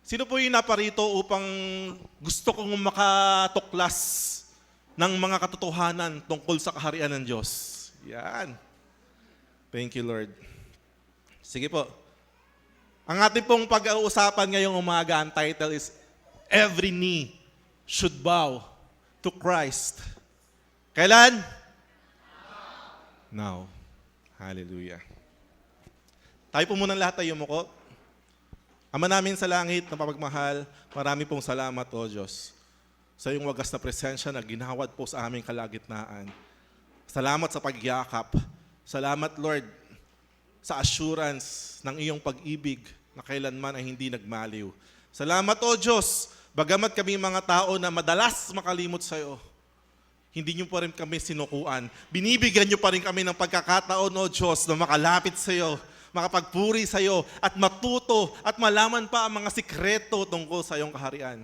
Sino po yung naparito upang gusto kong makatuklas ng mga katotohanan tungkol sa kaharian ng Diyos? Yan. Thank you, Lord. Sige po. Ang ating pong pag-uusapan ngayong umaga, ang title is, Every Knee Should Bow to Christ. Kailan? Now. Hallelujah. Tayo po muna lahat tayo yumuko. Ama namin sa langit, napapagmahal, marami pong salamat, O Diyos, sa iyong wagas na presensya na ginawad po sa aming kalagitnaan. Salamat sa pagyakap. Salamat, Lord, sa assurance ng iyong pag-ibig na kailanman ay hindi nagmaliw. Salamat, O Diyos, bagamat kami mga tao na madalas makalimot sa iyo, hindi niyo pa rin kami sinukuan. Binibigyan niyo pa rin kami ng pagkakataon, O Diyos, na makalapit sa iyo, makapagpuri sa iyo, at matuto at malaman pa ang mga sikreto tungkol sa iyong kaharian.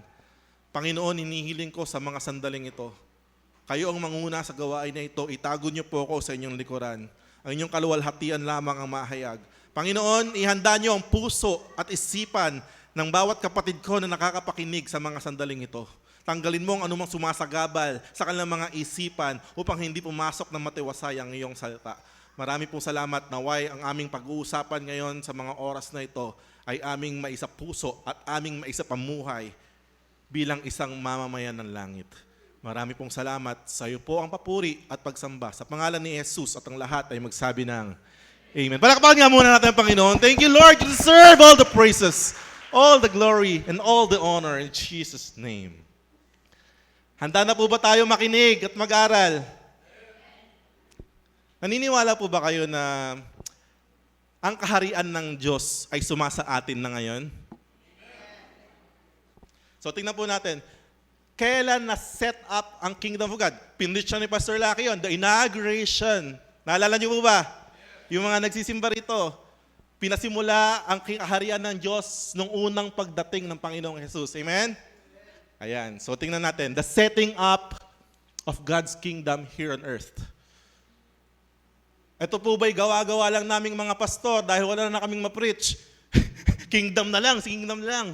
Panginoon, hinihiling ko sa mga sandaling ito, kayo ang manguna sa gawain na ito, itago niyo po ako sa inyong likuran. Ang inyong kaluwalhatian lamang ang mahayag. Panginoon, ihanda niyo ang puso at isipan ng bawat kapatid ko na nakakapakinig sa mga sandaling ito. Tanggalin mo ang anumang sumasagabal sa kanilang mga isipan upang hindi pumasok ng matiwasay ang iyong salita. Marami pong salamat, naway ang aming pag-uusapan ngayon sa mga oras na ito ay aming maisapuso at aming maisapamuhay bilang isang mamamayan ng langit. Marami pong salamat. Sa iyo po ang papuri at pagsamba. Sa pangalan ni Jesus at ang lahat ay magsabi ng Amen. Palakpakan nga muna natin ang Panginoon. Thank you, Lord. You deserve all the praises, all the glory, and all the honor in Jesus' name. Handa na po ba tayo makinig at mag-aral? Naniniwala po ba kayo na ang kaharian ng Diyos ay sumasa atin na ngayon? So tingnan po natin, kailan na-set up ang Kingdom of God? Pinrich ni Pastor Lucky yun, the inauguration. Naalala niyo po ba? Yung mga nagsisimba rito, pinasimula ang kaharian ng Diyos nung unang pagdating ng Panginoong Jesus. Amen? Ayan, so tingnan natin, the setting up of God's kingdom here on earth. Ito po ba'y gawa-gawa lang naming mga pastor dahil wala na kaming ma-preach? Kingdom na lang, kingdom na lang.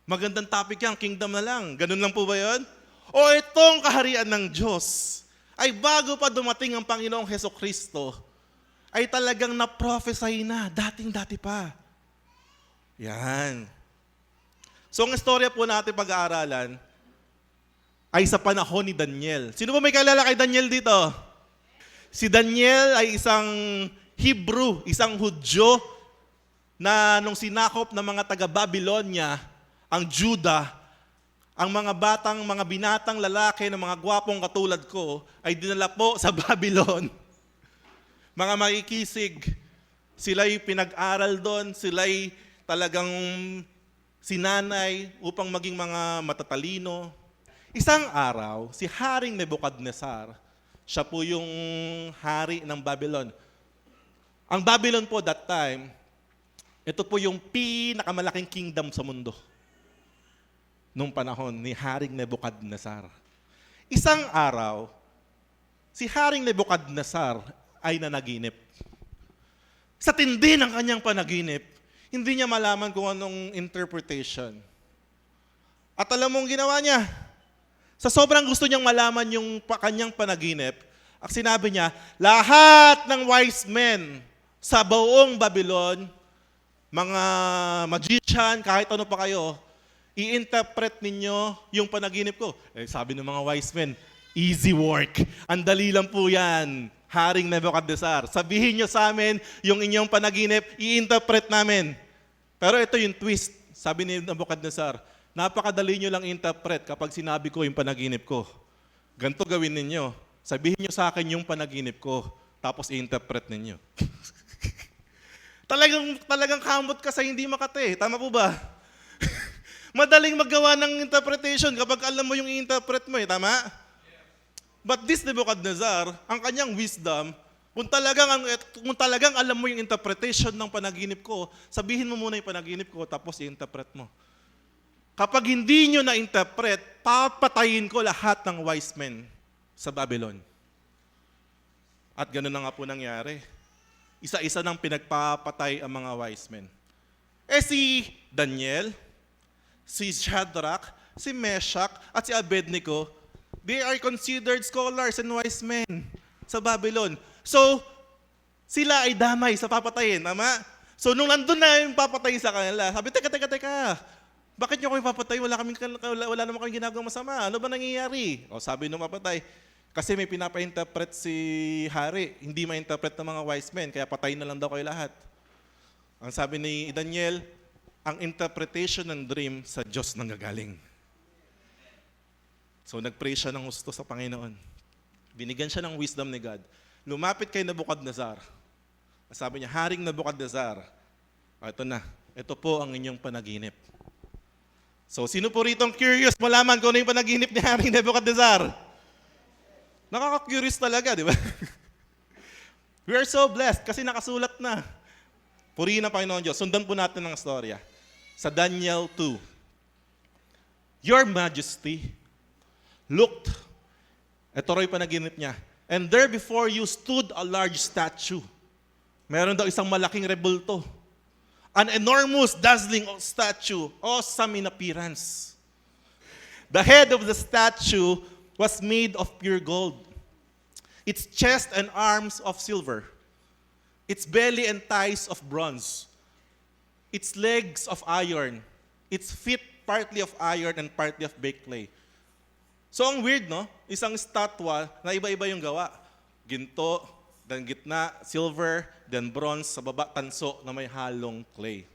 Magandang topic yan, kingdom na lang. Ganun lang po ba yun? O itong kaharian ng Diyos ay bago pa dumating ang Panginoong Hesukristo, ay talagang na-prophesy na, dating-dati pa. Yan. So ang istorya po natin pag-aaralan ay sa panahon ni Daniel. Sino ba may kilala kay Daniel dito? Si Daniel ay isang Hebrew, isang Hudyo na nung sinakop ng mga taga-Babylonia, ang Juda, ang mga binatang lalaki ng mga gwapong katulad ko ay dinala po sa Babylon. Mga makikisig, sila'y pinag-aral doon, sila'y talagang sinanay upang maging mga matatalino. Isang araw, si Haring Nebuchadnezzar, siya po yung hari ng Babylon. Ang Babylon po that time, ito po yung pinakamalaking kingdom sa mundo nung panahon ni Haring Nebuchadnezzar. Isang araw, si Haring Nebuchadnezzar ay nanaginip. Sa tindi ng kanyang panaginip, hindi niya malaman kung anong interpretation. At alam mong ginawa niya, sa sobrang gusto niyang malaman yung kanyang panaginip, ang sinabi niya, lahat ng wise men sa buong Babylon, mga magician, kahit ano pa kayo, i-interpret ninyo yung panaginip ko. Sabi ng mga wise men, easy work. Ang dali lang po yan, Haring Nebuchadnezzar. Sabihin nyo sa amin yung inyong panaginip, i-interpret namin. Pero ito yung twist, sabi ni Nebuchadnezzar, napakadali nyo lang interpret kapag sinabi ko yung panaginip ko. Ganito gawin ninyo. Sabihin nyo sa akin yung panaginip ko, tapos i-interpret ninyo. talagang kamot ka sa hindi makate. Tama po ba? Madaling maggawa ng interpretation kapag alam mo yung i-interpret mo tama? But this Nebuchadnezzar, ang kanyang wisdom, kung talagang alam mo yung interpretation ng panaginip ko, sabihin mo muna yung panaginip ko, tapos i-interpret mo. Kapag hindi nyo na-interpret, papatayin ko lahat ng wise men sa Babylon. At ganoon na nga po nangyari. Isa-isa nang pinagpapatay ang mga wise men. Si Daniel, si Shadrach, si Meshach, at si Abednego, they are considered scholars and wise men sa Babylon. So, sila ay damay sa papatayin, tama? So, nung nandun na yung papatay sa kanila, sabi, teka. Bakit niyo kami papatay? Wala naman kami ginagawang masama. Ano ba nangyayari? O, sabi nung papatay, kasi may pinapa-interpret si hari. Hindi ma-interpret ng mga wise men, kaya patayin na lang daw kayo lahat. Ang sabi ni Daniel, ang interpretation ng dream sa Diyos nanggagaling. So nag-pray siya ng gusto sa Panginoon. Binigyan siya ng wisdom ni God. Lumapit kay Nebuchadnezzar. Sabi niya, Haring Nebuchadnezzar, ito na, ito po ang inyong panaginip. So sino po rito ang curious malaman kung ano yung panaginip ni Haring Nebuchadnezzar? Nakaka-curious talaga, di ba? We are so blessed kasi nakasulat na. Purihin ang Panginoon Diyos. Sundan po natin ang storya. Sa Daniel 2. Your Majesty looked, ito rin panaginip niya, and there before you stood a large statue. Meron daw isang malaking rebulto. An enormous, dazzling statue, awesome in appearance. The head of the statue was made of pure gold. Its chest and arms of silver. Its belly and thighs of bronze, its legs of iron, its feet partly of iron and partly of baked clay. So ang weird, no? Isang statwa na iba-iba yung gawa. Ginto, then gitna, silver, then bronze, sa baba, tanso na may halong clay.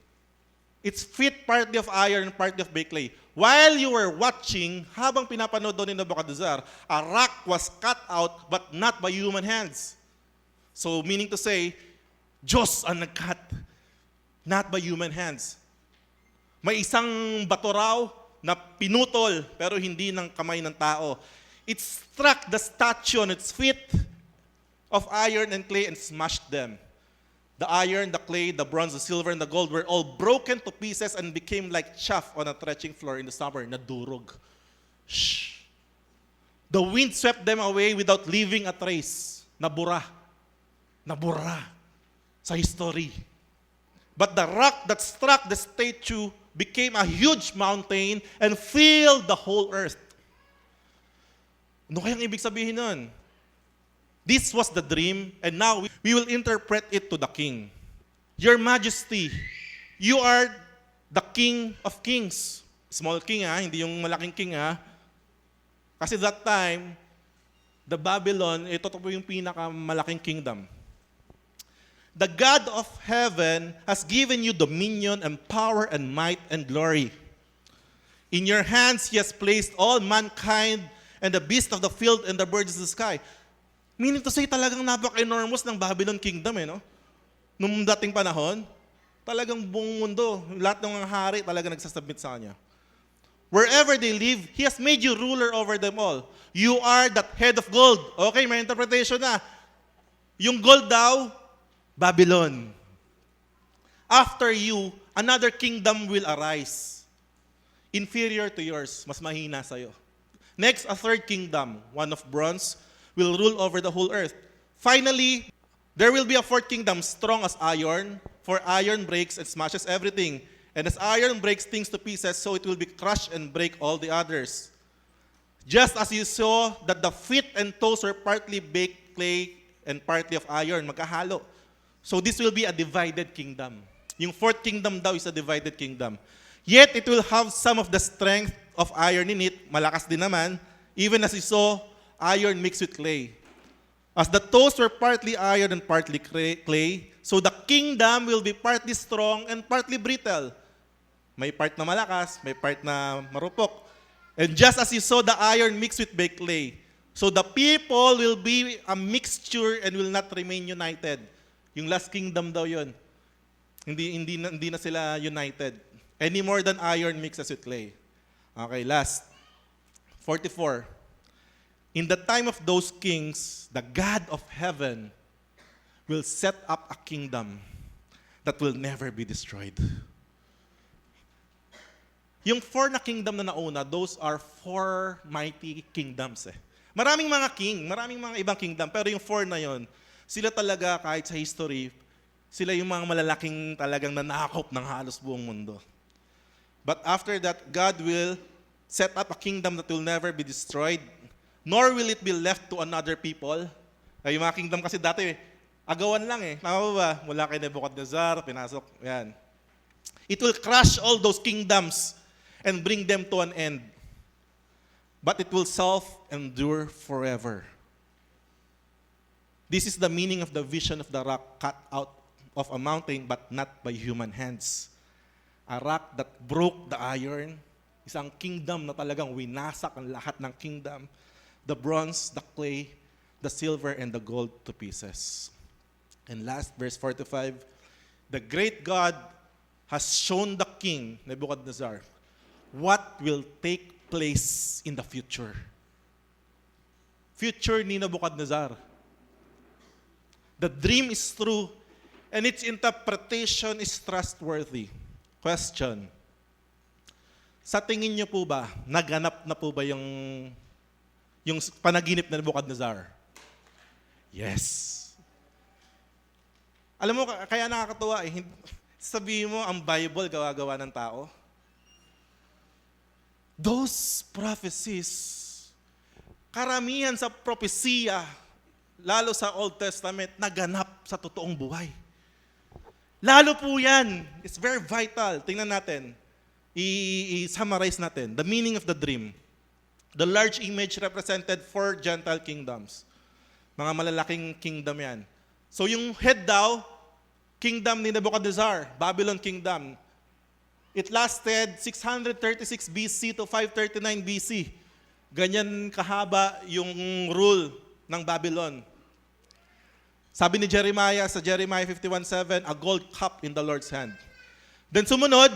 Its feet partly of iron and partly of baked clay. While you were watching, habang pinapanood doon ni Nebuchadnezzar, a rock was cut out but not by human hands. So meaning to say, Diyos ang nagkat, not by human hands. May isang bato raw na pinutol, pero hindi ng kamay ng tao. It struck the statue on its feet of iron and clay and smashed them. The iron, the clay, the bronze, the silver, and the gold were all broken to pieces and became like chaff on a threshing floor in the summer. Nadurog. Shh. The wind swept them away without leaving a trace. Nabura sa history. But the rock that struck the statue became a huge mountain and filled the whole earth. Ano kayang ibig sabihin nun? This was the dream, and now we will interpret it to the king. Your Majesty, you are the King of Kings. Small king hindi yung malaking king Kasi that time, the Babylon, ito po yung pinakamalaking kingdom. The God of heaven has given you dominion and power and might and glory. In your hands He has placed all mankind and the beasts of the field and the birds of the sky. Meaning to say, talagang napaka-enormous ng Babylon Kingdom, no? Nung dating panahon, talagang buong mundo, lahat ng mga hari talaga nagsasubmit sa Kanya. Wherever they live, He has made you ruler over them all. You are that head of gold. Okay, may interpretation na. Yung gold daw, Babylon. After you, another kingdom will arise. Inferior to yours, mas mahina sa'yo. Next, a third kingdom, one of bronze, will rule over the whole earth. Finally, there will be a fourth kingdom, strong as iron, for iron breaks and smashes everything. And as iron breaks things to pieces, so it will be crushed and break all the others. Just as you saw that the feet and toes were partly baked clay and partly of iron, magkahalo. So this will be a divided kingdom. Yung fourth kingdom daw is a divided kingdom. Yet it will have some of the strength of iron in it, malakas din naman, even as you saw iron mixed with clay. As the toes were partly iron and partly clay, so the kingdom will be partly strong and partly brittle. May part na malakas, may part na marupok. And just as you saw the iron mixed with baked clay, so the people will be a mixture and will not remain united. Yung last kingdom daw yun. Hindi na sila united. Any more than iron mixes with clay. Okay, last. 44. In the time of those kings, the God of heaven will set up a kingdom that will never be destroyed. Yung four na kingdom na nauna, those are four mighty kingdoms. Maraming mga king, maraming mga ibang kingdom, pero yung four na yon, sila talaga kahit sa history, sila yung mga malalaking talagang nanakop ng halos buong mundo. But after that, God will set up a kingdom that will never be destroyed, nor will it be left to another people. Ay, yung mga kingdom kasi dati, agawan lang eh. Tama ba? Mula kay Nebuchadnezzar, pinasok, yan. It will crush all those kingdoms and bring them to an end. But it will self-endure forever. This is the meaning of the vision of the rock cut out of a mountain, but not by human hands. A rock that broke the iron, isang kingdom na talagang winasak ang lahat ng kingdom. The bronze, the clay, the silver, and the gold to pieces. And last, verse 45, the great God has shown the king, Nebuchadnezzar, what will take place in the future. Future ni Nebuchadnezzar. The dream is true and its interpretation is trustworthy. Question. Sa tingin niyo po ba, naganap na po ba yung panaginip na Nebuchadnezzar? Yes. Alam mo, kaya nakakatuwa eh. Sabihin mo, ang Bible gawa-gawa ng tao. Those prophecies, karamihan sa propesiya, lalo sa Old Testament, naganap sa totoong buhay. Lalo po yan. It's very vital. Tingnan natin. I-summarize natin. The meaning of the dream. The large image represented 4 Gentile kingdoms. Mga malalaking kingdom yan. So yung head daw, kingdom ni Nebuchadnezzar, Babylon kingdom. It lasted 636 BC to 539 BC. Ganyan kahaba yung rule ng Babylon. Sabi ni Jeremiah sa Jeremiah 51:7, a gold cup in the Lord's hand. Then sumunod,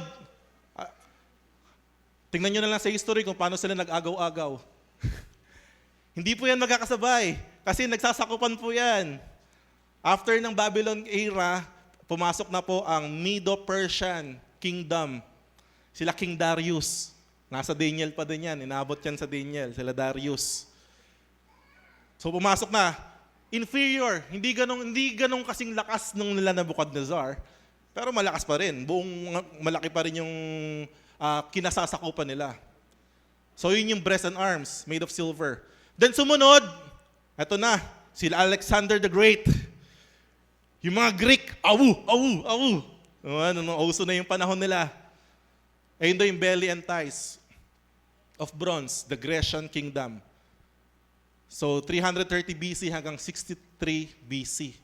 tingnan nyo na lang sa history kung paano sila nag-agaw-agaw. Hindi po yan magkakasabay kasi nagsasakupan po yan. After ng Babylon era, pumasok na po ang Medo-Persian kingdom. Sila King Darius. Nasa Daniel pa din yan. Inabot yan sa Daniel. Sila Darius. So pumasok na. Inferior. Hindi ganong kasing lakas nung nila Nebuchadnezzar. Pero malakas pa rin. Malaki pa rin yung kinasasakupan nila. So yun yung breast and arms made of silver. Then sumunod, eto na, sila Alexander the Great. Yung mga Greek, awu. Uso na yung panahon nila. Ayun daw yung belly and thighs of bronze, the Grecian kingdom. So 330 BC hanggang 63 BC.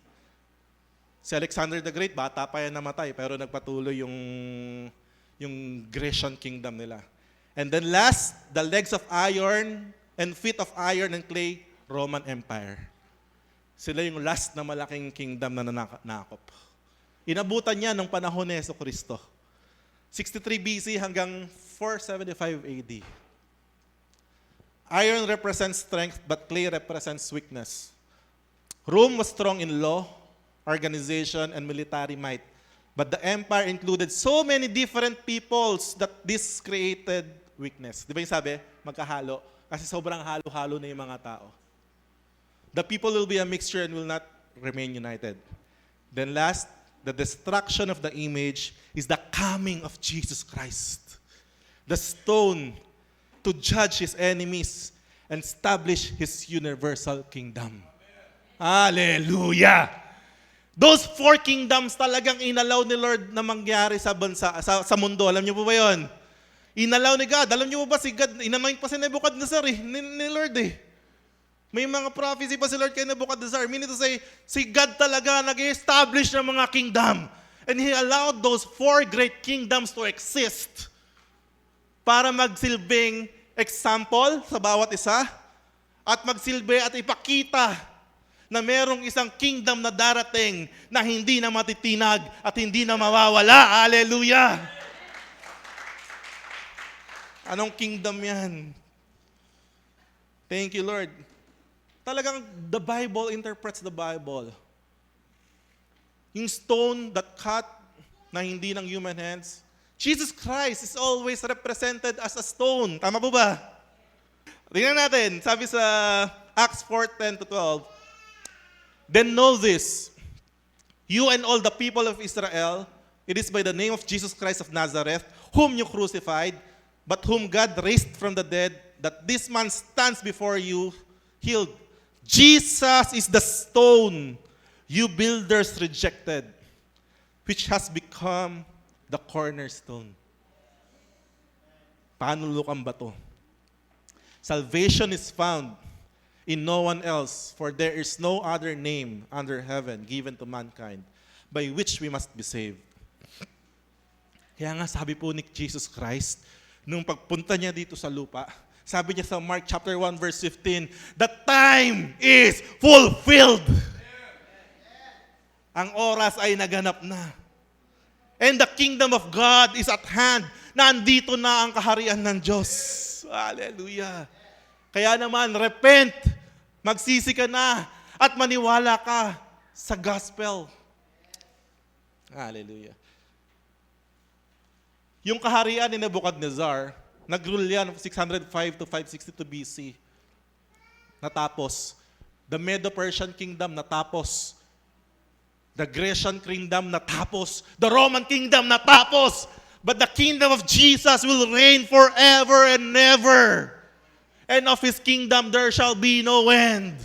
Si Alexander the Great, bata pa yan namatay, pero nagpatuloy yung Grecian kingdom nila. And then last, the legs of iron and feet of iron and clay, Roman Empire. Sila yung last na malaking kingdom na nanakop. Inabutan niya ng panahon ni Jesucristo. 63 BC hanggang 475 AD. Iron represents strength, but clay represents weakness. Rome was strong in law, organization, and military might. But the empire included so many different peoples that this created weakness. Di ba yung sabi? Magkahalo. Kasi sobrang halo-halo na yung mga tao. The people will be a mixture and will not remain united. Then last, the destruction of the image is the coming of Jesus Christ. The stone to judge his enemies and establish his universal kingdom. Hallelujah! Those 4 kingdoms talagang inalaw ni Lord na mangyari sa bansa, sa mundo. Alam niyo po ba yun? Inalaw ni God. Alam niyo po ba si God, inanoint pa si Nebuchadnezzar ni Lord eh. May mga prophecy pa si Lord kay Nebuchadnezzar. Meaning to say, si God talaga nag-establish ng mga kingdom. And He allowed those 4 great kingdoms to exist para magsilbing example sa bawat isa at magsilbi at ipakita na merong isang kingdom na darating na hindi na matitinag at hindi na mawawala. Hallelujah! Anong kingdom yan? Thank you, Lord. Talagang the Bible interprets the Bible. Yung stone that cut na hindi ng human hands, Jesus Christ is always represented as a stone. Tama po ba? Tingnan natin. Sabi sa Acts 4:10-12, then know this, you and all the people of Israel, it is by the name of Jesus Christ of Nazareth, whom you crucified, but whom God raised from the dead, that this man stands before you healed. Jesus is the stone you builders rejected, which has become the cornerstone. Panulukang bato. Salvation is found in no one else, for there is no other name under heaven given to mankind by which we must be saved. Kaya nga sabi po ni Jesus Christ, nung pagpunta niya dito sa lupa, sabi niya sa Mark chapter 1 verse 15, the time is fulfilled. Ang oras ay naganap na. And the kingdom of God is at hand. Nandito na ang kaharian ng Diyos. Hallelujah. Kaya naman, repent, magsisi ka na, at maniwala ka sa gospel. Hallelujah. Yung kaharian ni Nebuchadnezzar, nag-rule yan 605 to 562 BC. Natapos. The Medo-Persian kingdom natapos. The Grecian kingdom natapos. The Roman kingdom natapos. But the kingdom of Jesus will reign forever and never. And of His kingdom there shall be no end.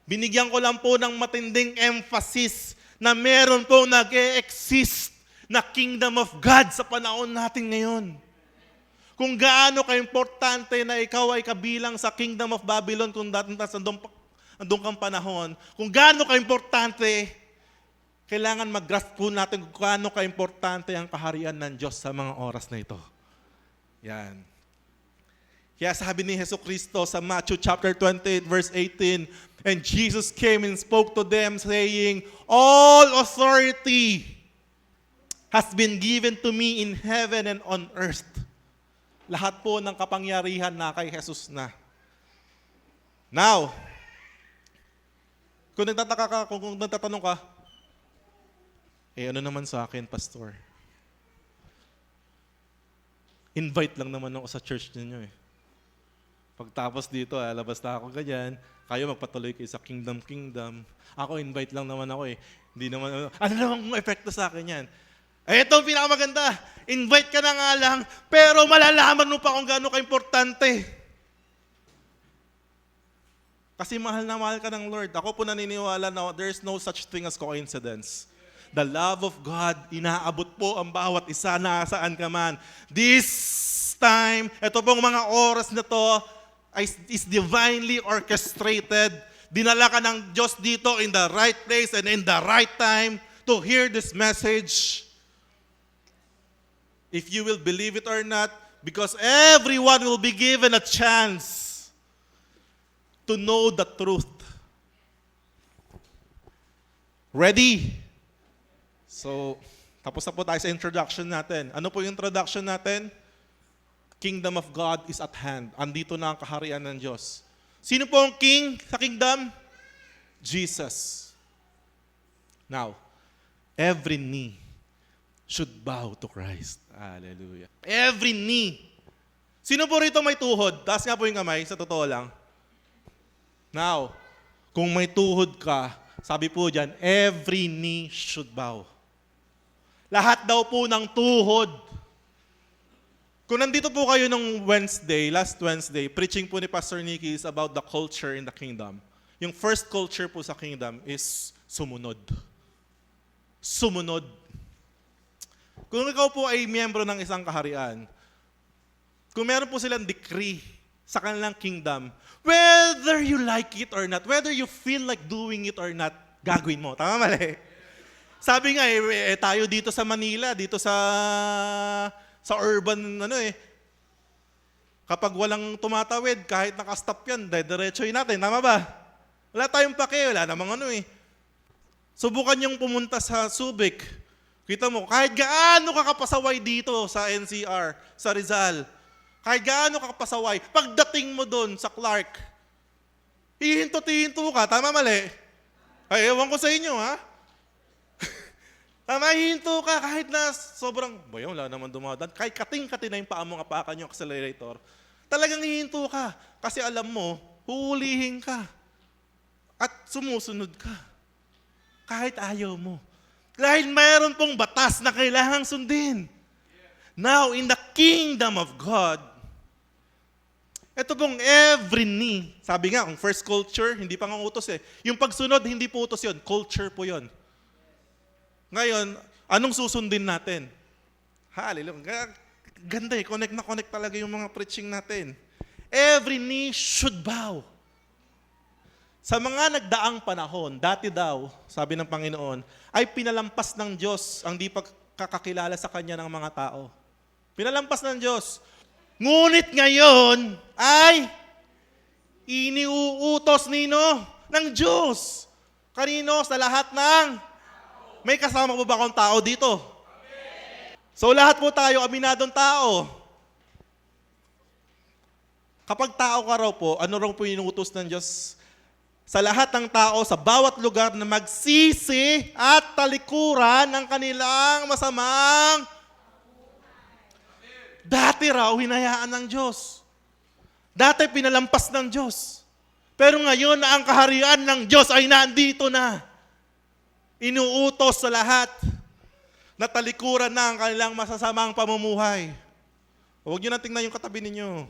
Binigyan ko lang po ng matinding emphasis na meron po nag-e-exist na kingdom of God sa panahon natin ngayon. Kung gaano ka-importante na ikaw ay kabilang sa kingdom of Babylon kung dating andong kang panahon, kung gaano ka-importante, kailangan mag-grasp po natin kung gaano ka-importante ang kaharian ng Diyos sa mga oras na ito. Yan. Kaya sabi ni Jesucristo sa Matthew chapter 28 verse 18, and Jesus came and spoke to them saying, all authority has been given to me in heaven and on earth. Lahat po ng kapangyarihan na kay Jesus na. Now, kung nagtataka ka, kung nagtatanong ka, ano naman sa akin, pastor? Invite lang naman ako sa church ninyo eh. Pagtapos dito, labas na ako ganyan, kayo magpatuloy kayo sa kingdom. Ako, invite lang naman ako eh. Hindi naman, ano naman kung epekto sa akin yan? Ito ang pinakamaganda. Invite ka na nga lang, pero malalaman mo pa kung gaano ka-importante. Kasi mahal na mahal ka ng Lord. Ako po naniniwala na there's no such thing as coincidence. The love of God, inaabot po ang bawat isa na saan ka man. This time, ito pong mga oras na to, is divinely orchestrated. Dinala ka ng Diyos dito in the right place and in the right time to hear this message. If you will believe it or not, because everyone will be given a chance to know the truth. Ready? So, tapos na po tayo sa introduction natin. Ano po yung introduction natin? Kingdom of God is at hand. Andito na ang kaharian ng Diyos. Sino po ang king sa kingdom? Jesus. Now, every knee should bow to Christ. Hallelujah. Every knee. Sino po rito may tuhod? Taas nga po yung kamay, sa totoo lang. Now, kung may tuhod ka, sabi po dyan, every knee should bow. Lahat daw po ng tuhod. Kung nandito po kayo nung last Wednesday, preaching po ni Pastor Nicky is about the culture in the kingdom. Yung first culture po sa kingdom is sumunod. Sumunod. Kung ikaw po ay miyembro ng isang kaharian, kung meron po silang decree sa kanilang kingdom, whether you like it or not, whether you feel like doing it or not, gagawin mo. Tama mali? Sabi nga, tayo dito sa Manila, dito sa urban, kapag walang tumatawid, kahit nakastop yan, diretsoy natin. Tama ba? Wala tayong pake, wala namang Subukan yung pumunta sa Subic. Kita mo, kahit gaano ka kapasaway dito sa NCR, sa Rizal, kahit gaano ka kapasaway, pagdating mo doon sa Clark, hihinto-hinto ka, tama mali? Ay, ewan ko sa inyo, ha? Tama, hihinto ka kahit na sobrang, wala naman dumadaan, kahit kating-kating na yung paa mo, apakan yung accelerator, talagang hihinto ka kasi alam mo, huhulihin ka at sumusunod ka. Kahit ayaw mo. Dahil mayroon pong batas na kailangang sundin. Now, in the kingdom of God, ito pong every knee, sabi nga, ang first culture, hindi pa nga utos eh. Yung pagsunod, hindi po utos yun. Culture po yun. Ngayon, anong susundin natin? Hallelujah. Ganda eh. Connect na connect talaga yung mga preaching natin. Every knee should bow. Sa mga nagdaang panahon, dati daw, sabi ng Panginoon, ay pinalampas ng Diyos ang di pagkakakilala sa Kanya ng mga tao. Pinalampas ng Diyos. Ngunit ngayon ay iniuutos ng Diyos. Kanino? Sa lahat ng... May kasama po ba akong tao dito? So lahat po tayo, aminadong tao. Kapag tao ka raw po, ano raw po inuutos ng Diyos? Sa lahat ng tao, sa bawat lugar na magsisi at talikuran ng kanilang masamang. Dati raw, hinayaan ng Diyos. Dati pinalampas ng Diyos. Pero ngayon na ang kaharian ng Diyos ay nandito na. Inuutos sa lahat na talikuran na ang kanilang masasamang pamumuhay. Huwag nyo na tingnan yung katabi ninyo.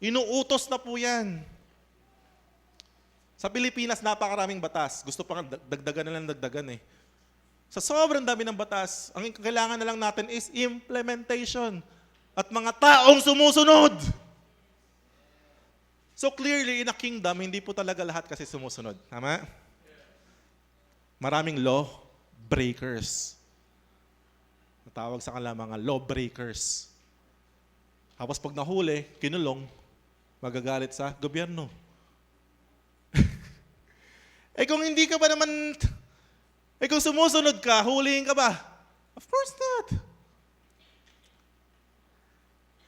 Inuutos na po yan. Sa Pilipinas, napakaraming batas. Gusto pa nga dagdagan na lang dagdagan eh. Sa sobrang dami ng batas, ang kailangan na lang natin is implementation at mga taong sumusunod. So clearly, in a kingdom, hindi po talaga lahat kasi sumusunod. Tama? Maraming law breakers. Natawag sa kanila mga law breakers. Tapos pag nahuli, kinulong, magagalit sa gobyerno. Eh kung hindi ka ba naman, kung sumusunod ka, hulihin ka ba? Of course not.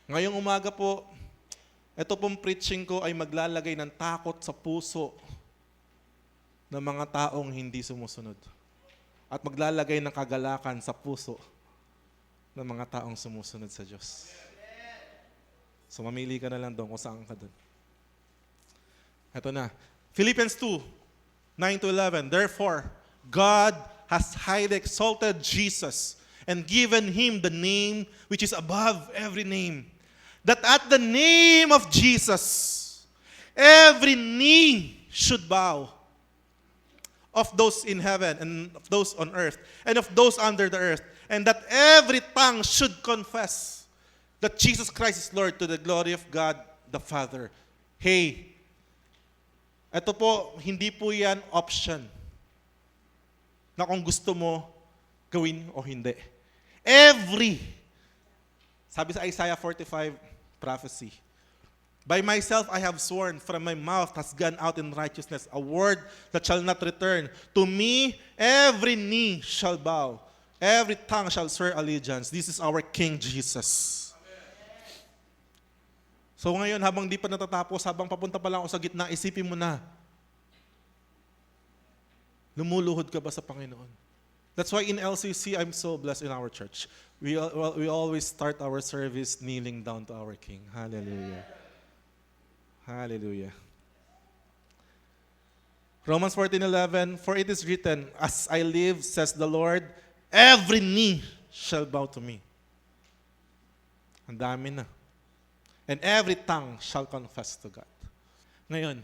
Ngayong umaga po, ito pong preaching ko ay maglalagay ng takot sa puso ng mga taong hindi sumusunod. At maglalagay ng kagalakan sa puso ng mga taong sumusunod sa Diyos. So mamili ka na lang doon kung saan ka doon. Ito na. Philippians 2:9-11. Therefore, God has highly exalted Jesus and given him the name which is above every name, that at the name of Jesus, every knee should bow, of those in heaven and of those on earth and of those under the earth, and that every tongue should confess that Jesus Christ is Lord, to the glory of God the Father. Hey, ito po, hindi po yan option na kung gusto mo gawin o hindi. Sabi sa Isaiah 45 prophecy, by myself I have sworn, from my mouth has gone out in righteousness a word that shall not return. To me, every knee shall bow, every tongue shall swear allegiance. This is our King Jesus. So ngayon, habang di pa natatapos, habang papunta pa lang ako sa gitna, isipin mo na, lumuluhod ka ba sa Panginoon? That's why in LCC, I'm so blessed in our church. We always start our service kneeling down to our King. Hallelujah. Hallelujah. Romans 14:11, for it is written, as I live, says the Lord, every knee shall bow to me. Ang dami na. And every tongue shall confess to God. Ngayon,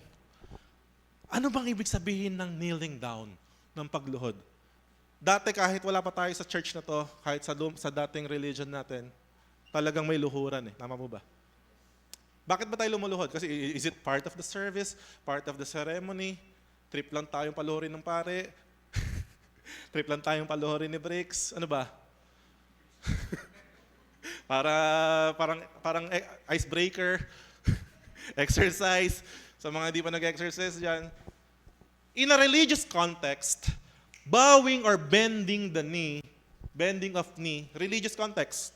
ano bang ibig sabihin ng kneeling down, ng pagluhod? Dati kahit wala pa tayo sa church na to, kahit sa dating religion natin, talagang may luhuran eh. Tama po ba? Bakit ba tayo lumuluhod? Kasi is it part of the service? Part of the ceremony? Trip lang tayong paluhurin ng pare? Trip lang tayong paluhurin ni Bricks? Ano ba? Parang icebreaker, exercise, sa mga di pa nag-exercise dyan. In a religious context, bowing or bending the knee, bending of knee, religious context,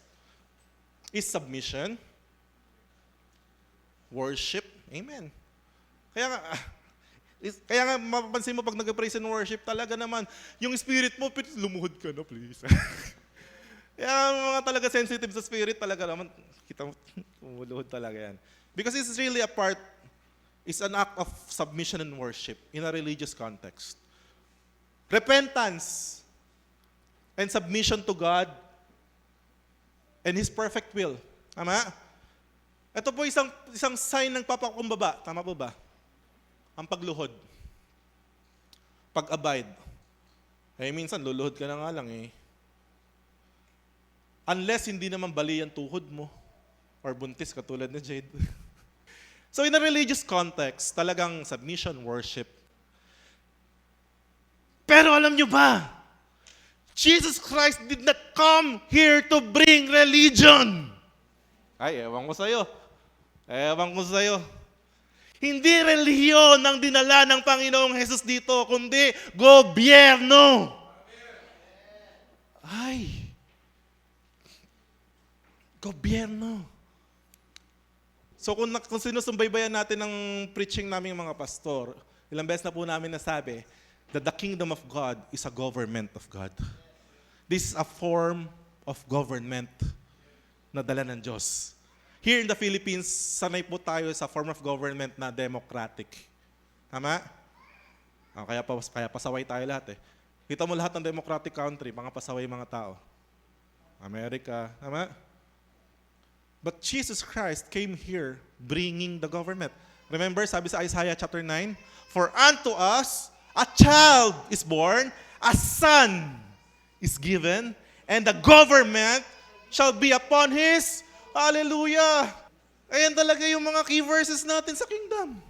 is submission, worship, amen. Kaya nga mapapansin mo pag nag-praise and worship, talaga naman, yung spirit mo, lumuhod ka na please. Kaya mga talaga sensitive sa spirit, talaga naman, kita mo, umuluhod talaga yan. Because it's really it's an act of submission and worship in a religious context. repentance, and submission to God and His perfect will. Tama? Ito po isang sign ng papakumbaba. Tama po ba? Ang pagluhod. Pag-abide. Minsan luluhod ka na nga lang eh. Unless hindi naman bali ang tuhod mo or buntis katulad ni Jade. So in a religious context, talagang submission, worship. Pero alam nyo ba, Jesus Christ did not come here to bring religion. Ay, ewan ko sa'yo. Hindi relihiyon ang dinala ng Panginoong Jesus dito, kundi gobyerno. Gobyerno. So kung sinusumbaybayan natin ang preaching namin mga pastor, ilang beses na po namin nasabi that the kingdom of God is a government of God. This is a form of government na dala ng Diyos. Here in the Philippines, sanay po tayo sa form of government na democratic. Tama? Kaya pasaway tayo lahat eh. Kita mo lahat ng democratic country, mga pasaway mga tao. America, tama? But Jesus Christ came here bringing the government. Remember, sabi sa Isaiah chapter 9, "For unto us a child is born, a son is given, and the government shall be upon his..." Hallelujah! Ayan talaga yung mga key verses natin sa kingdom.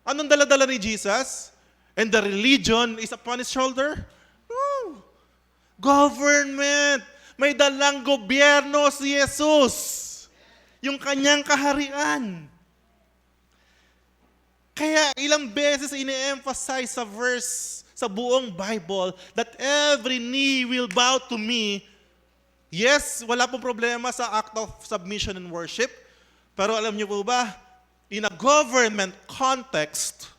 Anong dala-dala ni Jesus? And the religion is upon his shoulder? No. Government. May dalang gobyerno si Jesus. Yung kanyang kaharian. Kaya ilang beses ini-emphasize sa verse sa buong Bible that every knee will bow to me. Yes, wala pong problema sa act of submission and worship. Pero alam niyo po ba, in a government context,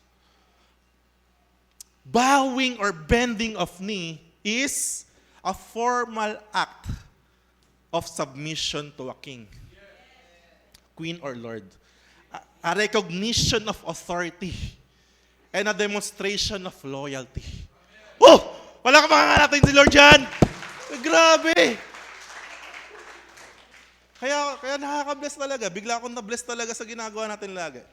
bowing or bending of knee is a formal act of submission to a king, queen, or lord. A recognition of authority and a demonstration of loyalty. Oh! Wala ka makakarating si Lord dyan! Grabe! Kaya nakaka-bless talaga. Bigla akong na-bless talaga sa ginagawa natin lagi.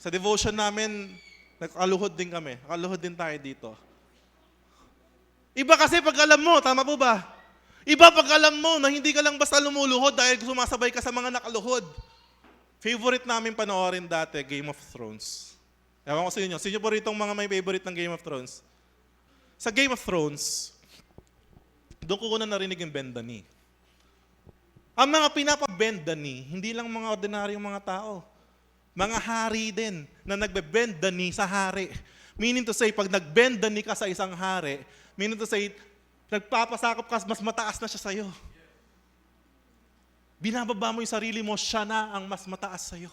Sa devotion namin, nakaluhod din kami. Nakaluhod din tayo dito. Iba kasi pag alam mo, tama po ba? Iba pag alam mo na hindi ka lang basta lumuluhod dahil sumasabay ka sa mga nakaluhod. Favorite namin panoorin dati, Game of Thrones. Ewan ko sa inyo. Sino po rito mga may favorite ng Game of Thrones? Sa Game of Thrones, doon ko na narinig yung bend the knee. Ang mga pinapa-bend the knee, hindi lang mga ordinaryong mga tao. Mga hari din na nagbe-bend the knee sa hari. Meaning to say, pag nag-bend the knee ka sa isang hari, meaning to say, nagpapasakop ka, mas mataas na siya sa'yo. Binababa mo yung sarili mo, siya na ang mas mataas sa'yo.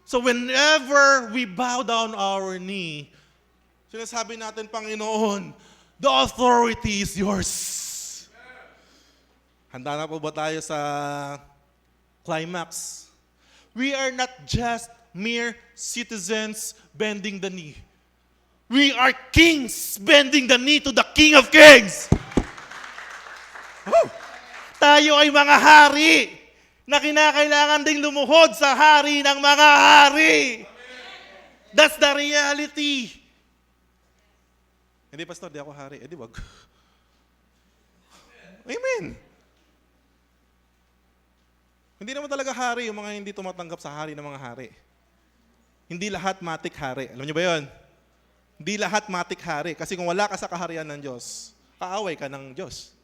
So whenever we bow down our knee, sinasabi natin, Panginoon, the authority is yours. Handa na po ba tayo sa climax? We are not just mere citizens bending the knee. We are kings bending the knee to the King of Kings. Woo! Tayo ay mga hari na kinakailangan ding lumuhod sa hari ng mga hari. That's the reality. Hindi, Pastor, di ako hari. Di wag. Amen. Hindi naman talaga hari yung mga hindi tumatanggap sa hari ng mga hari. Hindi lahat matik hari. Alam niyo ba yun? Hindi lahat matik hari. Kasi kung wala ka sa kaharian ng Diyos, kaaway ka ng Diyos.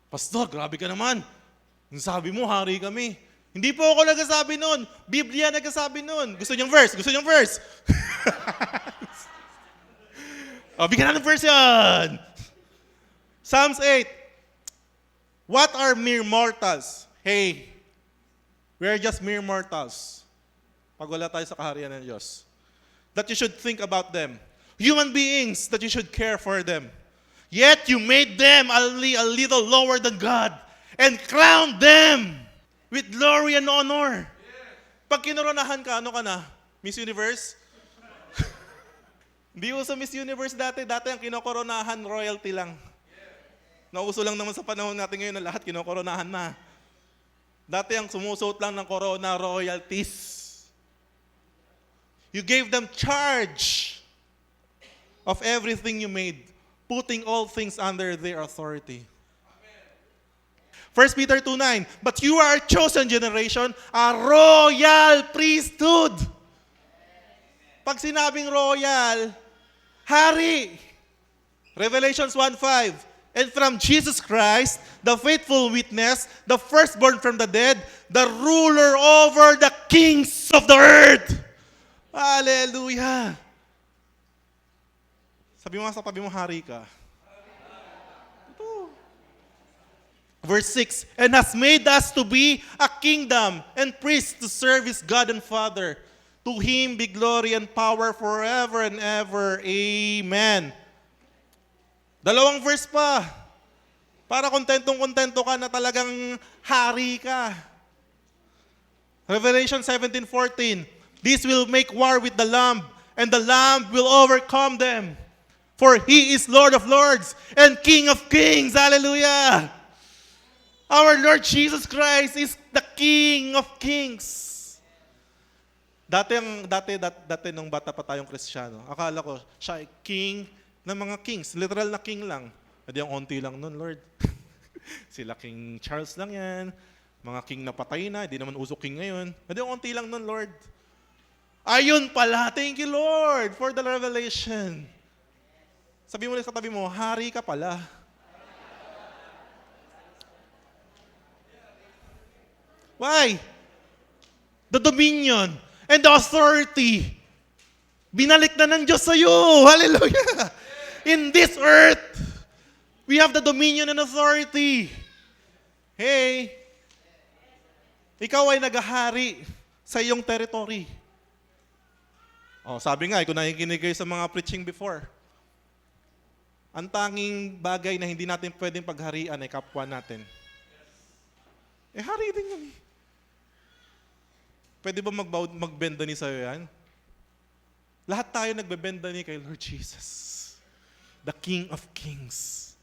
Pastor, grabe ka naman. Sabi mo, hari kami. Hindi po ako nagsasabi nun. Biblia nagsasabi nun. Gusto niyong verse? Gusto niyong verse? Bigyan na ng verse yan. Psalms 8. What are mere mortals? Hey, we are just mere mortals. Pag wala tayo sa kaharian ng Diyos. That you should think about them. Human beings, that you should care for them. Yet you made them only a little lower than God and crowned them with glory and honor. Pag kinoronahan ka, ano ka na? Miss Universe? Hindi uso Miss Universe dati. Dati ang kinokoronahan, royalty lang. Nauso lang naman sa panahon natin ngayon na lahat kinokoronahan na. Dati ang sumusuot lang ng corona, royalties. You gave them charge of everything you made, putting all things under their authority. 1 Peter 2:9, but you are a chosen generation, a royal priesthood. Pag sinabing royal, hari. Revelations 1:5, and from Jesus Christ, the faithful witness, the firstborn from the dead, the ruler over the kings of the earth. Hallelujah. Sabi mo nga sa tabi mo, hari ka. Verse 6, and has made us to be a kingdom and priests to serve His God and Father. To Him be glory and power forever and ever. Amen. Dalawang verse pa. Para kontentong-kontento ka na talagang hari ka. Revelation 17:14, this will make war with the Lamb, and the Lamb will overcome them. For He is Lord of lords and King of kings. Hallelujah. Our Lord Jesus Christ is the King of kings. Dati nung bata pa tayong Kristiyano, akala ko siya ay king ng mga kings. Literal na king lang. Hindi ang onti lang nun, Lord. Sila King Charles lang yan. Mga king na patay na, hindi naman uso king ngayon. Hindi ang onti lang nun, Lord. Ayun pala, thank you, Lord, for the revelation. Sabi mo sa tabi mo, hari ka pala. Why? The dominion and the authority, binalik na ng Diyos sa iyo. Hallelujah! In this earth, we have the dominion and authority. Hey, ikaw ay naghahari sa iyong territory. Oh, sabi nga, kung nakikinig kayo sa mga preaching before, ang tanging bagay na hindi natin pwedeng pagharian ay kapwa natin. Hari din yun. Pwede ba magbenda ni sa'yo yan? Lahat tayo nagbebenda ni kay Lord Jesus, the King of Kings.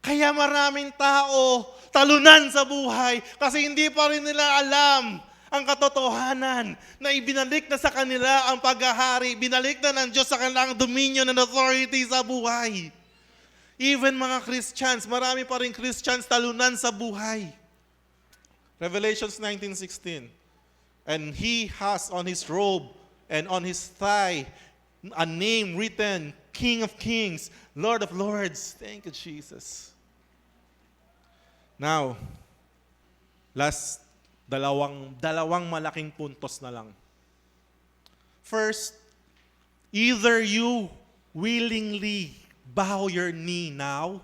Kaya maraming tao talunan sa buhay kasi hindi pa rin nila alam ang katotohanan na ibinalik na sa kanila ang paghahari, binalik na ng Diyos sa kanila ang dominion and authority sa buhay. Even mga Christians, marami pa rin Christians talunan sa buhay. Revelations 19:16, and He has on His robe and on His thigh a name written, King of Kings, Lord of Lords. Thank you, Jesus. Now, last dalawang malaking puntos na lang. First, either you willingly bow your knee now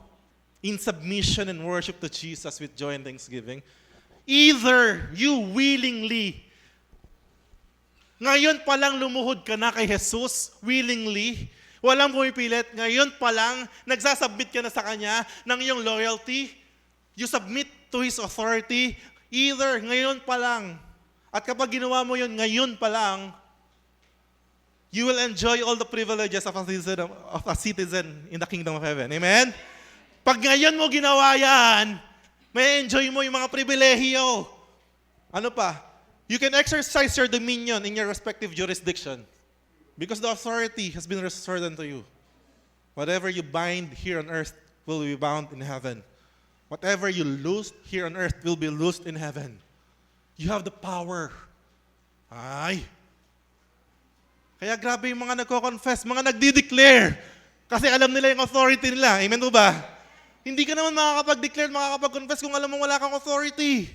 in submission and worship to Jesus with joy and thanksgiving. Either you willingly, ngayon pa lang lumuhod ka na kay Jesus, willingly, walang pumipilit, ngayon pa lang nagsasubmit ka na sa Kanya ng iyong loyalty, you submit to His authority, either ngayon pa lang, at kapag ginawa mo yun ngayon pa lang, you will enjoy all the privileges of a citizen in the kingdom of heaven. Amen? Pag ngayon mo ginawa yan, may enjoy mo yung mga pribilehiyo. Ano pa? You can exercise your dominion in your respective jurisdiction because the authority has been restored unto you. Whatever you bind here on earth will be bound in heaven. Whatever you loose here on earth will be loosed in heaven. You have the power. Ay. Kaya grabe yung mga nagko-confess, mga nagdi-declare. Kasi alam nila yung authority nila. Amen po ba? Hindi ka naman makakapag-declare, makakapag-confess kung alam mong wala kang authority.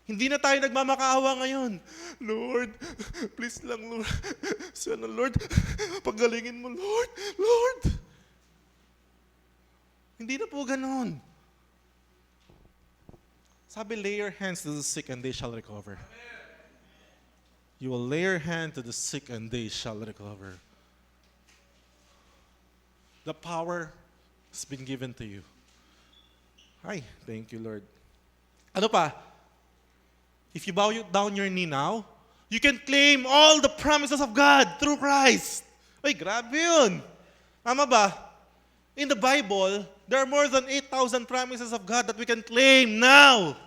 Hindi na tayo nagmamakaawa ngayon. Lord, please lang, Lord. Sana, Lord, paggalingin mo, Lord. Lord. Hindi na po ganun. Sabi, lay your hands to the sick and they shall recover. You will lay your hand to the sick and they shall recover. The power has been given to you. Ay, thank you, Lord. Ano pa? If you bow down your knee now, You can claim all the promises of God through Christ. Ay, grabe yun. Tama ba? In the Bible, there are more than 8,000 promises of God that we can claim now.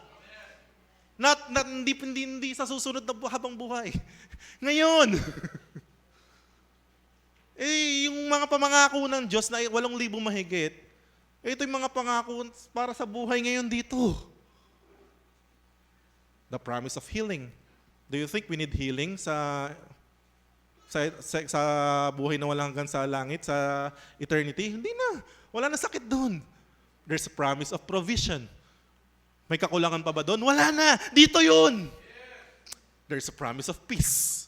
Hindi sa susunod na habang buhay. Ngayon. Yung mga pamangako ng Diyos na 8,000 mahigit, ito yung mga pangako para sa buhay ngayon dito. The promise of healing. Do you think we need healing sa buhay na walang hanggan sa langit, sa eternity? Hindi na. Wala na sakit doon. There's a promise of provision. May kakulangan pa ba doon? Wala na. Dito yun. There's a promise of peace.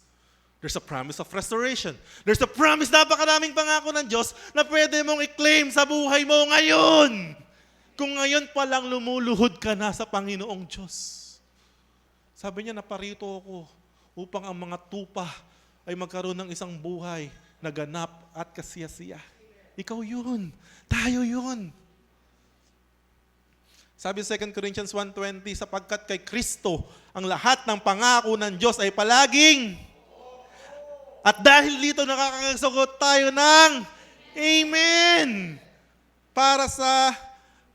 There's a promise of restoration. There's a promise, napakaraming pangako ng Diyos na pwede mong i-claim sa buhay mo ngayon. Kung ngayon pa lang lumuluhod ka na sa Panginoong Diyos. Sabi niya, naparito ako upang ang mga tupa ay magkaroon ng isang buhay na ganap at kasiyasiya. Ikaw yun. Tayo yun. Sabi 2 Corinthians 1:20, sapagkat kay Kristo ang lahat ng pangako ng Diyos ay palaging, at dahil dito nakakasagot tayo ng Amen. Para sa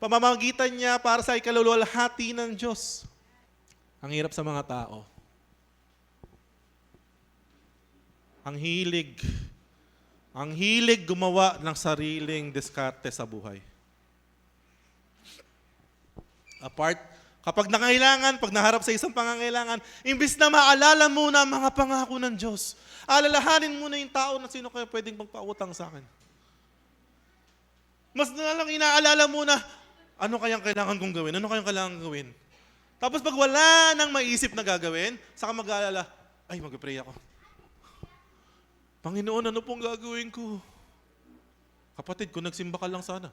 pamamagitan niya, para sa ikaluluwalhati ng Diyos. Ang hirap sa mga tao. Ang hilig gumawa ng sariling diskarte sa buhay. Kapag nangailangan, pag naharap sa isang pangangailangan, imbis na maalala muna ang mga pangako ng Diyos, alalahanin muna yung tao na sino kaya pwedeng magpautang sa akin. Mas na lang inaalala muna, ano kayang kailangan kong gawin? Ano kayang kailangan gawin? Tapos pag wala nang maisip na gagawin, saka mag-aalala, ay mag-pray ako. Panginoon, ano pong gagawin ko? Kapatid, kung nagsimba ka lang sana.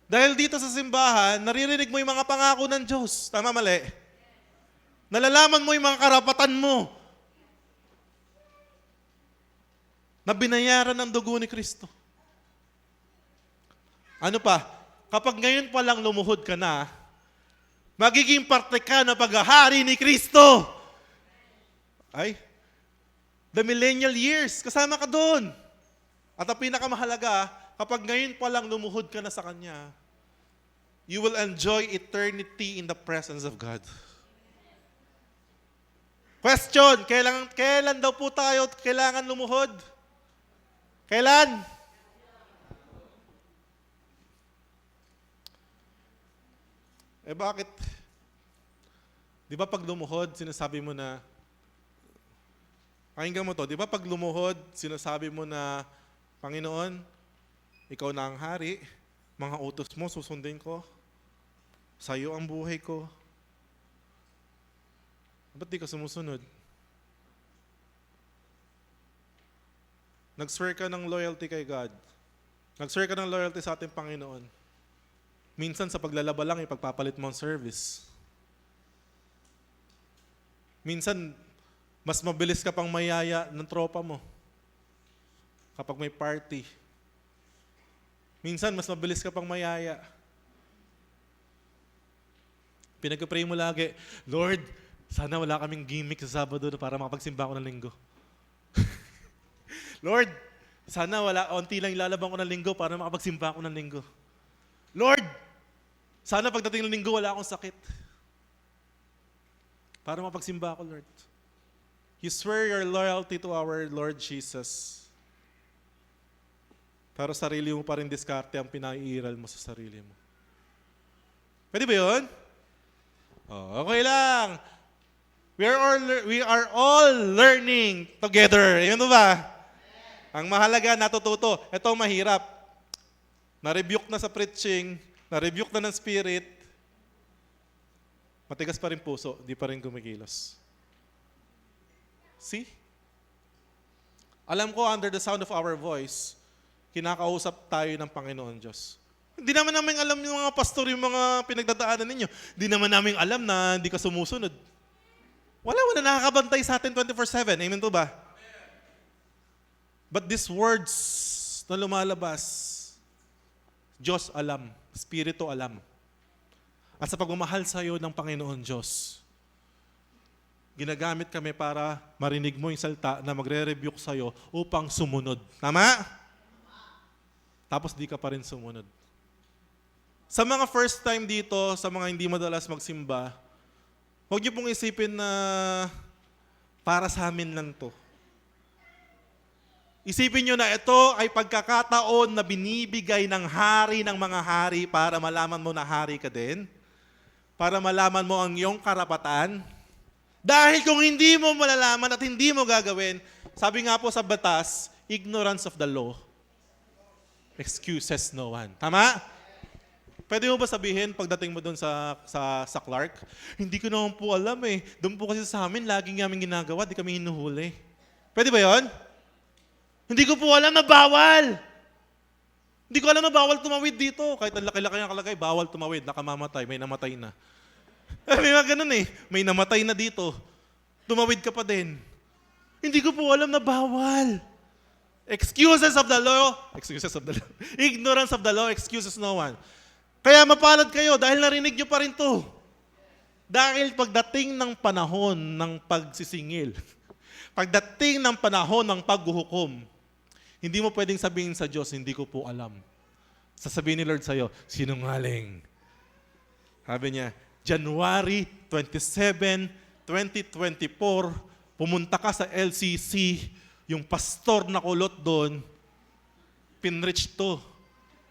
Dahil dito sa simbahan, naririnig mo yung mga pangako ng Diyos. Tama, mali? Nalalaman mo yung mga karapatan mo na binayaran ng dugo ni Kristo. Ano pa? Kapag ngayon pa lang lumuhod ka na, magiging parte ka na paghahari ni Kristo. Ay, the millennial years, kasama ka doon. At ang pinakamahalaga, kapag ngayon pa lang lumuhod ka na sa Kanya, you will enjoy eternity in the presence of God. Question, kailan daw po tayo kailangan lumuhod? Kailan? Bakit? Di ba pag lumuhod, sinasabi mo na, pakinggan mo to, di ba pag lumuhod, sinasabi mo na, Panginoon, ikaw na ang hari, mga utos mo, susundin ko. Sa'yo ang buhay ko. Ba't di ka sumusunod? Nag-swear ka ng loyalty kay God. Nag-swear ka ng loyalty sa ating Panginoon. Minsan sa paglalaba lang, ipagpapalit mo ang service. Minsan, mas mabilis ka pang mayaya ng tropa mo kapag may party. Minsan, mas mabilis ka pang mayaya. Pinag-pray mo lagi, Lord, sana wala kaming gimmick sa Sabado para makapagsimba ako ng linggo. Lord, sana onti lang ilalabang ko ng linggo para makapagsimba ako ng linggo. Lord, sana pagdating ng linggo wala akong sakit. Para makapagsimba ako, Lord. You swear your loyalty to our Lord Jesus. Pero sarili mo pa rin diskarte ang pinaiiral mo sa sarili mo. Pwede ba yun? Okay lang. We are all learning together. Yun ba? Ang mahalaga, natututo. Ito ang mahirap. Na-rebuke na sa preaching, na-rebuke na ng spirit, matigas pa rin puso, di pa rin gumigilos. See? Alam ko, under the sound of our voice, kinakausap tayo ng Panginoon Diyos. Hindi naman namin alam yung mga pastor, yung mga pinagdadaanan ninyo. Hindi naman namin alam na hindi ka sumusunod. Wala nakakabantay sa atin 24/7. Amen to ba? But these words na lumalabas, Diyos alam, Espiritu alam. At sa pagmamahal sa iyo ng Panginoon Diyos, ginagamit kami para marinig mo yung salita na magre-rebuke sa'yo upang sumunod. Tama? Tapos di ka pa rin sumunod. Sa mga first time dito, sa mga hindi madalas magsimba, huwag niyo pong isipin na para sa amin lang to. Isipin niyo na ito ay pagkakataon na binibigay ng hari ng mga hari para malaman mo na hari ka din, para malaman mo ang iyong karapatan. Dahil kung hindi mo malalaman at hindi mo gagawin, sabi nga po sa batas, ignorance of the law excuses no one. Tama? Pwede mo ba sabihin pagdating mo doon sa Clark, hindi ko naman po alam eh. Doon po kasi sa amin, laging namin ginagawa, di kami hinuhuli. Pwede ba yon? Hindi ko po alam na bawal. Hindi ko alam na bawal tumawid dito. Kahit ang laki-laki ng kalagay, bawal tumawid, nakamamatay, may namatay na. May mga ganun eh, may namatay na dito. Tumawid ka pa din. Hindi ko po alam na bawal. Excuses of the law. Ignorance of the law excuses no one. Kaya mapalad kayo dahil narinig nyo pa rin to. Dahil pagdating ng panahon ng pagsisingil, pagdating ng panahon ng paghuhukom, hindi mo pwedeng sabihin sa Diyos, hindi ko po alam. Sasabihin ni Lord sa'yo, sinungaling. Sabi niya, January 27, 2024, pumunta ka sa LCC, yung pastor na kulot doon, pinrich to.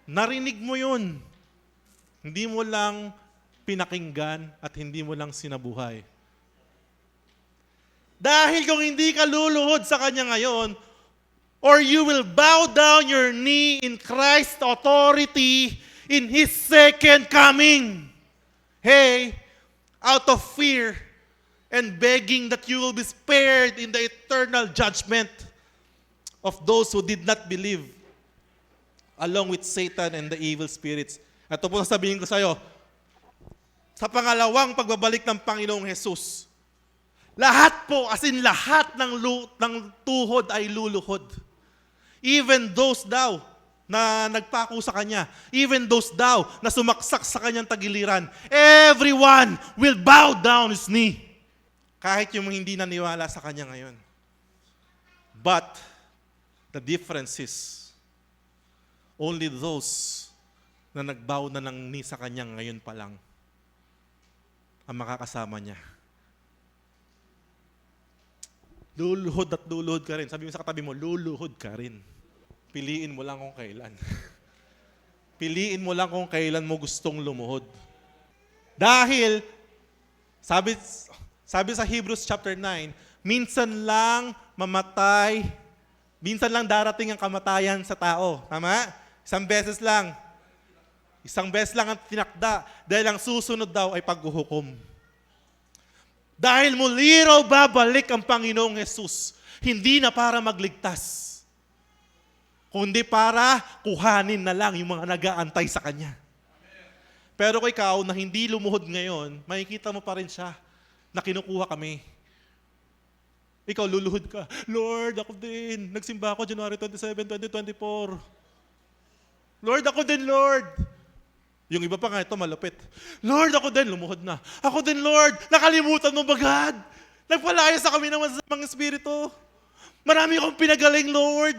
Narinig mo yun. Hindi mo lang pinakinggan at hindi mo lang sinabuhay. Dahil kung hindi ka luluhod sa Kanya ngayon, or you will bow down your knee in Christ's authority in His second coming. Hey, out of fear and begging that you will be spared in the eternal judgment of those who did not believe, along with Satan and the evil spirits. Ito po sasabihin ko sa iyo, sa pangalawang pagbabalik ng Panginoong Jesus, lahat po, as in lahat ng tuhod ay luluhod. Even those daw na nagpako sa Kanya, even those daw na sumaksak sa Kanyang tagiliran, everyone will bow down his knee. Kahit yung hindi naniwala sa Kanya ngayon. But, the difference is, only those na nagbow na ng knee sa Kanya ngayon pa lang, ang makakasama Niya. Luluhod at luluhod ka rin. Sabi mo sa katabi mo, luluhod ka rin. Piliin mo lang kung kailan. Piliin mo lang kung kailan mo gustong lumuhod. Dahil, sabi sa Hebrews chapter 9, minsan lang mamatay, minsan lang darating ang kamatayan sa tao. Tama? Isang beses lang. Isang beses lang ang tinakda dahil ang susunod daw ay paghuhukom. Dahil muli raw babalik ang Panginoong Jesus, hindi na para magligtas, kundi para kuhanin na lang yung mga nag-aantay sa Kanya. Pero kung ikaw na hindi lumuhod ngayon, makikita mo pa rin siya na kinukuha kami. Ikaw luluhod ka, Lord, ako din. Nagsimba ako January 27, 2024. Lord, ako din, Lord. Yung iba pa nga ito, malupit. Lord, ako din, lumuhod na. Ako din, Lord, nakalimutan mo ba, God? Nagpalaya sa kami ng masamang espiritu. Marami akong pinagaling, Lord.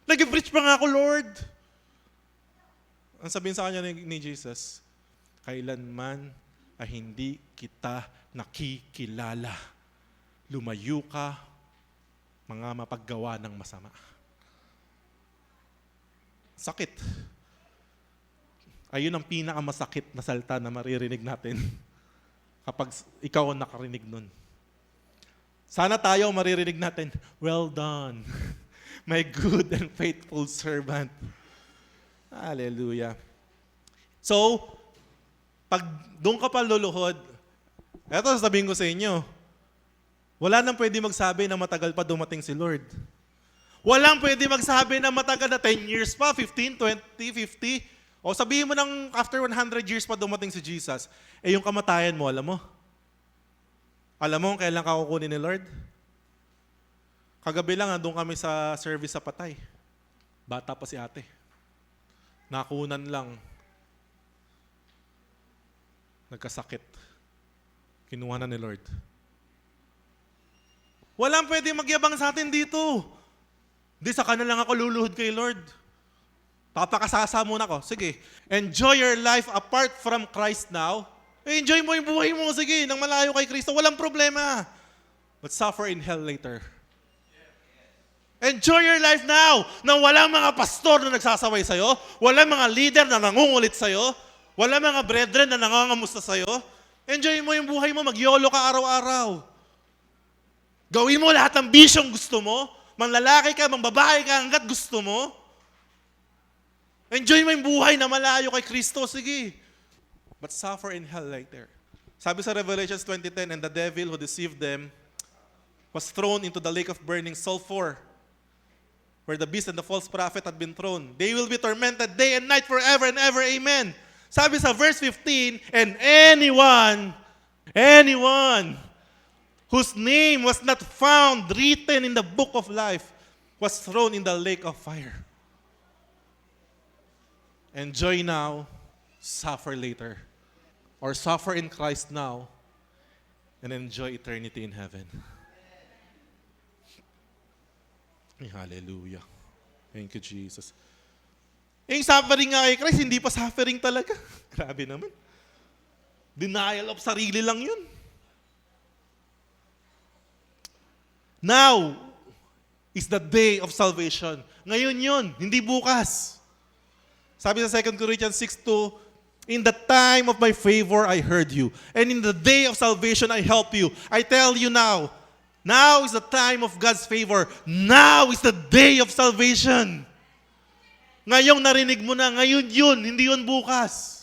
Nag-preach pa nga ako, Lord. Ang sabihin sa kanya ni Jesus, kailanman ay hindi kita nakikilala. Lumayo ka, mga mapaggawa ng masama. Sakit. Ayun ang pinakamasakit na salita na maririnig natin kapag ikaw ang nakarinig nun. Sana tayo maririnig natin, well done, my good and faithful servant. Hallelujah. So, pag doon ka pa luluhod, eto sasabihin ko sa inyo, wala nang pwede magsabi na matagal pa dumating si Lord. Walang pwede magsabi na matagal na 10 years pa, 15, 20, 50. O sabihin mo nang after 100 years pa dumating si Jesus, eh yung kamatayan mo, alam mo? Alam mo kailan ka kukunin ni Lord? Kagabi lang, andun kami sa service sa Patay. Bata pa si ate. Nakunan lang. Nagkasakit. Kinuha na ni Lord. Walang pwede magyabang sa atin dito. Di sa kanan lang ako luluhod kay Lord. Papakasasa muna ako. Sige, enjoy your life apart from Christ now. Enjoy mo yung buhay mo. Sige, nang malayo kay Kristo. Walang problema. But suffer in hell later. Enjoy your life now na walang mga pastor na nagsasaway sa'yo, walang mga leader na nangungulit sa'yo, walang mga brethren na nangangamusta sa'yo. Enjoy mo yung buhay mo, mag-YOLO ka araw-araw. Gawin mo lahat ng bisyong gusto mo, manlalaki ka, mangbabae ka hanggat gusto mo. Enjoy mo yung buhay na malayo kay Kristo, sige. But suffer in hell later. Sabi sa Revelations 20:10, and the devil who deceived them was thrown into the lake of burning sulfur, where the beast and the false prophet had been thrown. They will be tormented day and night forever and ever. Amen. Sabi sa verse 15, and anyone whose name was not found written in the book of life was thrown in the lake of fire. Enjoy now, suffer later. Or suffer in Christ now and enjoy eternity in heaven. Hallelujah. Thank you, Jesus. Yung suffering nga kay Christ, hindi pa suffering talaga. Grabe naman. Denial of sarili lang yun. Now is the day of salvation. Ngayon yun, hindi bukas. Sabi sa 2 Corinthians 6:2, in the time of my favor, I heard you. And in the day of salvation, I help you. I tell you now, now is the time of God's favor. Now is the day of salvation. Ngayong narinig mo na, ngayon yun, hindi yun bukas.